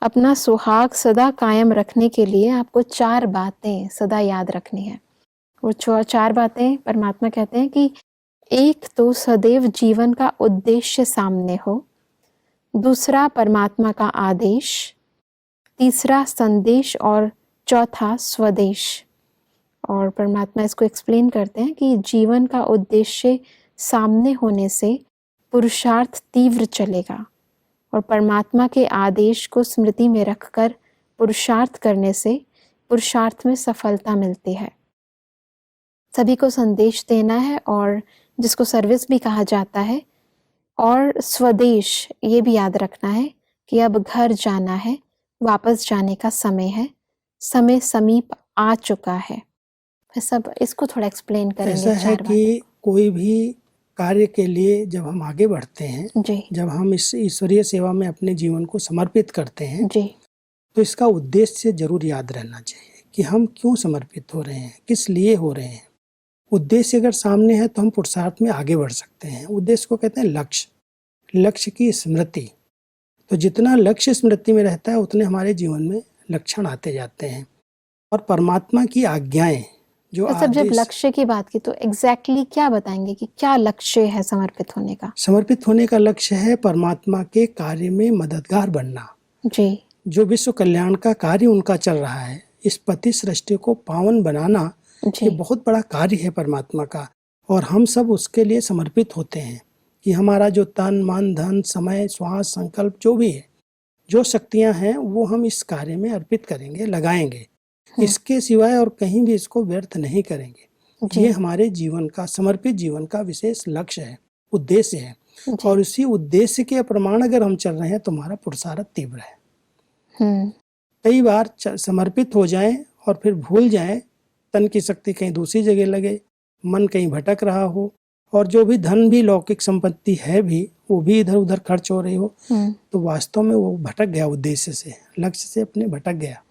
अपना सुहाग सदा कायम रखने के लिए आपको 4 बातें सदा याद रखनी है। वो 4 बातें परमात्मा कहते हैं कि एक तो सदैव जीवन का उद्देश्य सामने हो, दूसरा परमात्मा का आदेश, तीसरा संदेश और चौथा स्वदेश। और परमात्मा इसको एक्सप्लेन करते हैं कि जीवन का उद्देश्य सामने होने से पुरुषार्थ तीव्र चलेगा और परमात्मा के आदेश को स्मृति में रखकर पुरुषार्थ करने से पुरुषार्थ में सफलता मिलती है। सभी को संदेश देना है और जिसको सर्विस भी कहा जाता है, और स्वदेश ये भी याद रखना है कि अब घर जाना है, वापस जाने का समय है, समय समीप आ चुका है। सब इसको थोड़ा एक्सप्लेन करेंगे। ऐसा है कि कोई भी कार्य के लिए जब हम आगे बढ़ते हैं जी, जब हम इस ईश्वरीय सेवा में अपने जीवन को समर्पित करते हैं जी, तो इसका उद्देश्य जरूर याद रहना चाहिए कि हम क्यों समर्पित हो रहे हैं, किस लिए हो रहे हैं। उद्देश्य अगर सामने है तो हम पुरुषार्थ में आगे बढ़ सकते हैं। उद्देश्य को कहते हैं लक्ष्य, लक्ष्य की स्मृति। तो जितना लक्ष्य स्मृति में रहता है उतने हमारे जीवन में लक्षण आते जाते हैं। और परमात्मा की आज्ञाएं जो सब जब लक्ष्य की बात की तो एग्जैक्टली क्या बताएंगे कि क्या लक्ष्य है समर्पित होने का? समर्पित होने का लक्ष्य है परमात्मा के कार्य में मददगार बनना। जी, जो विश्व कल्याण का कार्य उनका चल रहा है, इस पति सृष्टि को पावन बनाना, ये बहुत बड़ा कार्य है परमात्मा का। और हम सब उसके लिए समर्पित होते हैं कि हमारा जो तन मन धन समय श्वास संकल्प जो भी है, जो शक्तियां हैं वो हम इस कार्य में अर्पित करेंगे, लगाएंगे। इसके सिवाय और कहीं भी इसको व्यर्थ नहीं करेंगे। ये हमारे जीवन का, समर्पित जीवन का विशेष लक्ष्य है, उद्देश्य है। और इसी उद्देश्य के प्रमाण अगर हम चल रहे हैं तो हमारा पुरुषार्थ तीव्र है। कई बार समर्पित हो जाएं और फिर भूल जाएं, तन की शक्ति कहीं दूसरी जगह लगे, मन कहीं भटक रहा हो, और जो भी धन भी लौकिक संपत्ति है भी वो भी इधर उधर खर्च हो रही हो, तो वास्तव में वो भटक गया, उद्देश्य से, लक्ष्य से अपने भटक गया।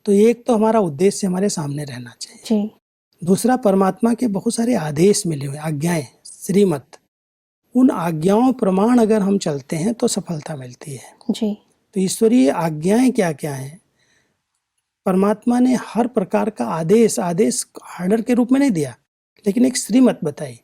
तो एक तो हमारा उद्देश्य हमारे सामने रहना चाहिए। दूसरा, परमात्मा के बहुत सारे आदेश मिले हुए, आज्ञाएं, श्रीमत, उन आज्ञाओं प्रमाण अगर हम चलते हैं तो सफलता मिलती है। तो ईश्वरीय आज्ञाएं क्या क्या हैं? परमात्मा ने हर प्रकार का आदेश ऑर्डर के रूप में नहीं दिया, लेकिन एक श्रीमत बताई।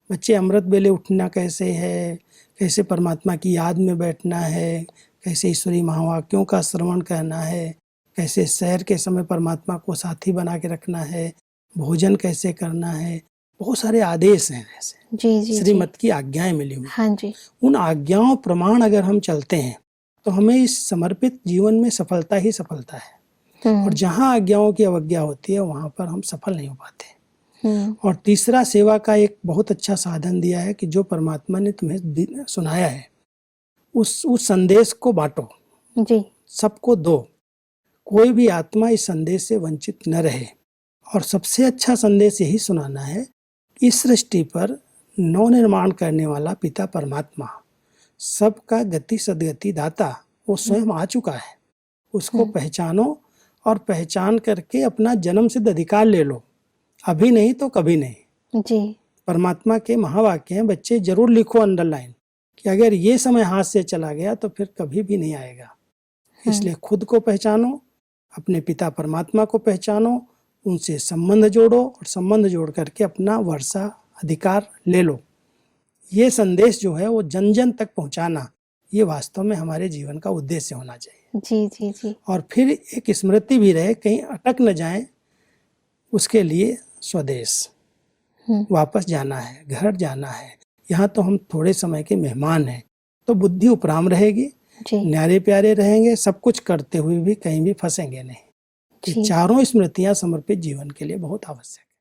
बच्चे, अमृत बेले उठना कैसे है, कैसे परमात्मा की याद में बैठना है, कैसे ईश्वरीय महावाक्यों का श्रवण करना है, कैसे सैर के समय परमात्मा को साथी बना के रखना है, भोजन कैसे करना है। बहुत सारे आदेश हैं ऐसे, श्रीमत की आज्ञाएं मिली हुई। हाँ जी। उन आज्ञाओं प्रमाण अगर हम चलते हैं तो हमें इस समर्पित जीवन में सफलता ही सफलता है। और जहाँ आज्ञाओं की अवज्ञा होती है वहां पर हम सफल नहीं हो पाते। और तीसरा, सेवा का एक बहुत अच्छा साधन दिया है कि जो परमात्मा ने तुम्हें सुनाया है उस संदेश को बांटो, सबको दो। कोई भी आत्मा इस संदेश से वंचित न रहे। और सबसे अच्छा संदेश यही सुनाना है, इस सृष्टि पर नव निर्माण करने वाला पिता परमात्मा, सबका गति सदगति दाता, वो स्वयं आ चुका है। उसको पहचानो और पहचान करके अपना जन्म सिद्ध अधिकार ले लो, अभी नहीं तो कभी नहीं। परमात्मा के महावाक्य हैं, बच्चे जरूर लिखो अंडरलाइन, कि अगर ये समय हाथ से चला गया तो फिर कभी भी नहीं आएगा। इसलिए खुद को पहचानो, अपने पिता परमात्मा को पहचानो, उनसे संबंध जोड़ो और संबंध जोड़ करके अपना वर्षा अधिकार ले लो। ये संदेश जो है वो जन जन तक पहुंचाना, ये वास्तव में हमारे जीवन का उद्देश्य होना चाहिए। जी। और फिर एक स्मृति भी रहे, कहीं अटक न जाए, उसके लिए स्वदेश वापस जाना है, घर जाना है। यहाँ तो हम थोड़े समय के मेहमान हैं, तो बुद्धि उपराम रहेगी, न्यारे प्यारे रहेंगे, सब कुछ करते हुए भी कहीं भी फंसेंगे नहीं। ये चारों स्मृतियां समर्पित जीवन के लिए बहुत आवश्यक है।